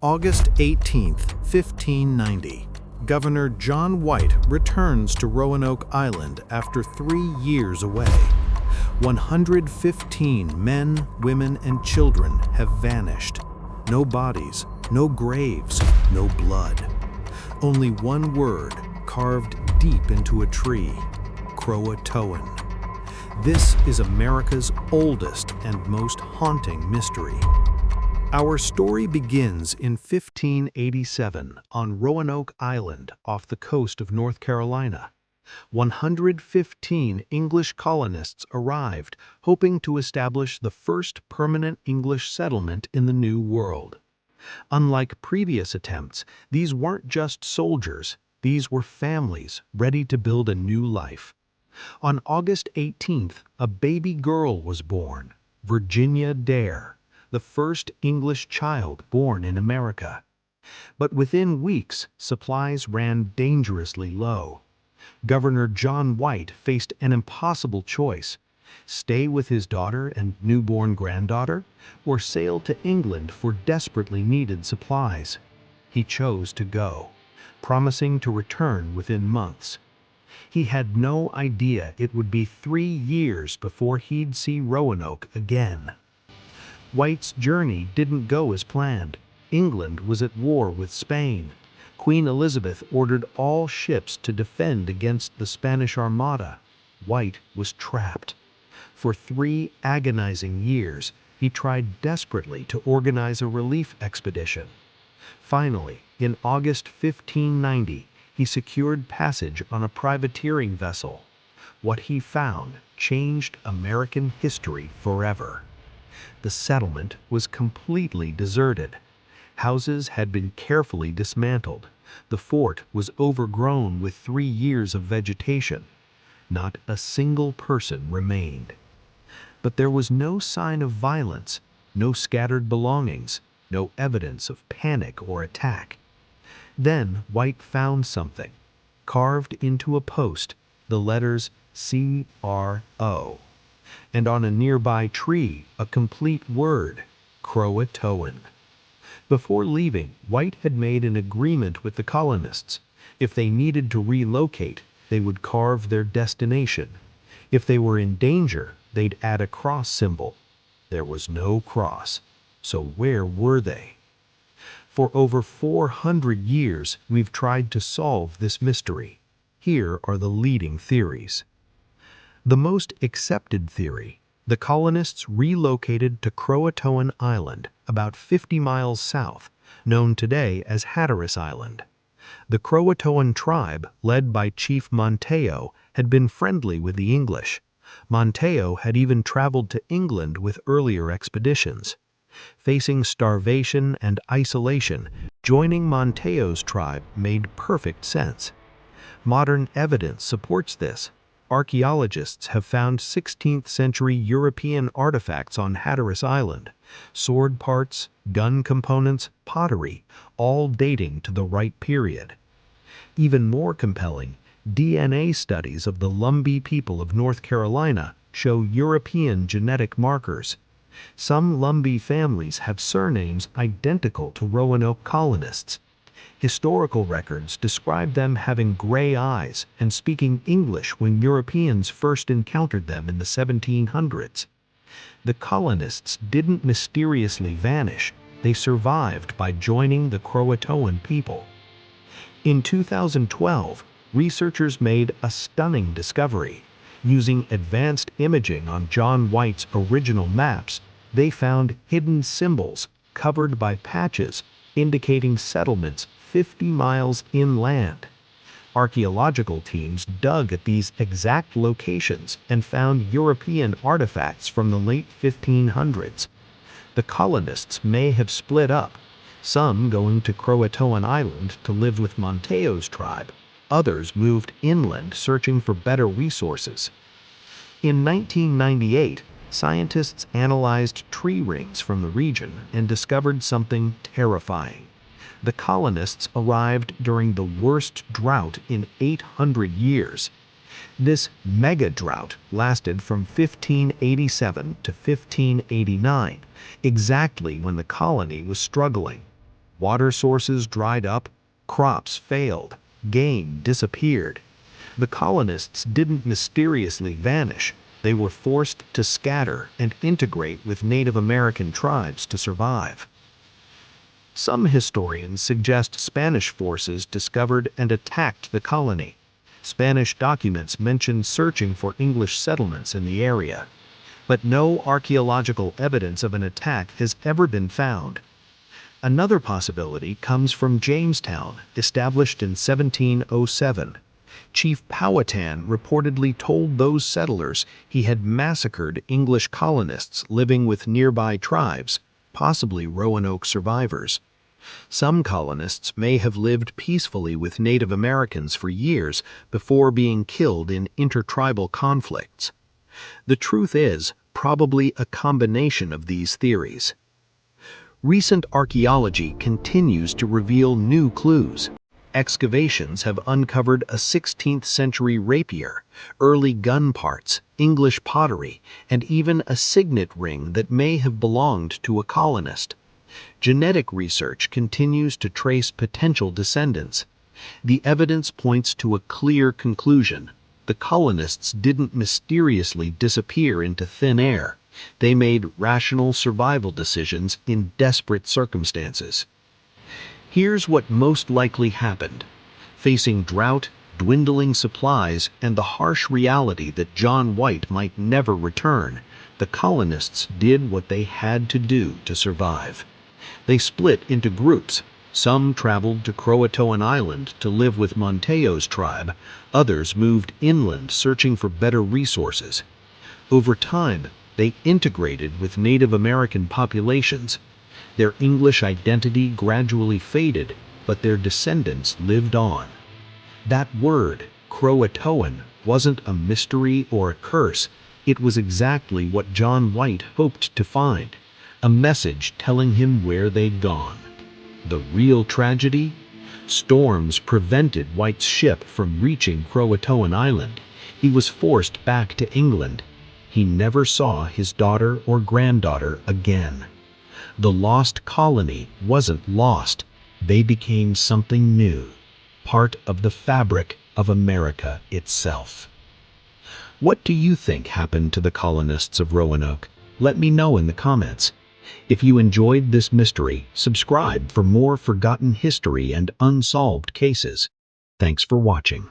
August 18, 1590. Governor John White returns to Roanoke Island after 3 years away. 115 men, women, and children have vanished. No bodies, no graves, no blood. Only one word carved deep into a tree: Croatoan. This is America's oldest and most haunting mystery. Our story begins in 1587 on Roanoke Island off the coast of North Carolina. 115 English colonists arrived, hoping to establish the first permanent English settlement in the New World. Unlike previous attempts, these weren't just soldiers, these were families ready to build a new life. On August 18th, a baby girl was born, Virginia Dare, the first English child born in America. But within weeks, supplies ran dangerously low. Governor John White faced an impossible choice: stay with his daughter and newborn granddaughter, or sail to England for desperately needed supplies. He chose to go, promising to return within months. He had no idea it would be 3 years before he'd see Roanoke again. White's journey didn't go as planned. England was at war with Spain. Queen Elizabeth ordered all ships to defend against the Spanish Armada. White was trapped. For 3 agonizing years, he tried desperately to organize a relief expedition. Finally, in August 1590, he secured passage on a privateering vessel. What he found changed American history forever. The settlement was completely deserted. Houses had been carefully dismantled. The fort was overgrown with 3 years of vegetation. Not a single person remained. But there was no sign of violence, no scattered belongings, no evidence of panic or attack. Then White found something. Carved into a post, the letters C-R-O. And on a nearby tree, a complete word: Croatoan. Before leaving, White had made an agreement with the colonists. If they needed to relocate, they would carve their destination. If they were in danger, they'd add a cross symbol. There was no cross. So where were they? For over 400 years, we've tried to solve this mystery. Here are the leading theories. The most accepted theory: the colonists relocated to Croatoan Island, about 50 miles south, known today as Hatteras Island. The Croatoan tribe, led by Chief Manteo, had been friendly with the English. Manteo had even traveled to England with earlier expeditions. Facing starvation and isolation, joining Manteo's tribe made perfect sense. Modern evidence supports this. Archaeologists have found 16th-century European artifacts on Hatteras Island: sword parts, gun components, pottery, all dating to the right period. Even more compelling, DNA studies of the Lumbee people of North Carolina show European genetic markers. Some Lumbee families have surnames identical to Roanoke colonists. Historical records describe them having gray eyes and speaking English when Europeans first encountered them in the 1700s. The colonists didn't mysteriously vanish, they survived by joining the Croatoan people. In 2012, researchers made a stunning discovery. Using advanced imaging on John White's original maps, they found hidden symbols covered by patches indicating settlements 50 miles inland. Archaeological teams dug at these exact locations and found European artifacts from the late 1500s. The colonists may have split up, some going to Croatoan Island to live with Manteo's tribe. Others moved inland searching for better resources. In 1998, scientists analyzed tree rings from the region and discovered something terrifying. The colonists arrived during the worst drought in 800 years. This Megadrought lasted from 1587 to 1589, exactly when the colony was struggling. Water sources dried up, crops failed, game disappeared. The colonists didn't mysteriously vanish. They were forced to scatter and integrate with Native American tribes to survive. Some historians suggest Spanish forces discovered and attacked the colony. Spanish documents mention searching for English settlements in the area, but no archaeological evidence of an attack has ever been found. Another possibility comes from Jamestown, established in 1707. Chief Powhatan reportedly told those settlers he had massacred English colonists living with nearby tribes, possibly Roanoke survivors. Some colonists may have lived peacefully with Native Americans for years before being killed in intertribal conflicts. The truth is probably a combination of these theories. Recent archaeology continues to reveal new clues. Excavations have uncovered a 16th century rapier, early gun parts, English pottery, and even a signet ring that may have belonged to a colonist. Genetic research continues to trace potential descendants. The evidence points to a clear conclusion. The colonists didn't mysteriously disappear into thin air. They made rational survival decisions in desperate circumstances. Here's what most likely happened. Facing drought, dwindling supplies, and the harsh reality that John White might never return, the colonists did what they had to do to survive. They split into groups. Some traveled to Croatoan Island to live with Manteo's tribe. Others moved inland searching for better resources. Over time, they integrated with Native American populations. Their English identity gradually faded, but their descendants lived on. That word, Croatoan, wasn't a mystery or a curse. It was exactly what John White hoped to find, a message telling him where they'd gone. The real tragedy? Storms prevented White's ship from reaching Croatoan Island. He was forced back to England. He never saw his daughter or granddaughter again. The lost colony wasn't lost. They became something new, part of the fabric of America itself. What do you think happened to the colonists of Roanoke? Let me know in the comments. If you enjoyed this mystery, subscribe for more forgotten history and unsolved cases. Thanks for watching.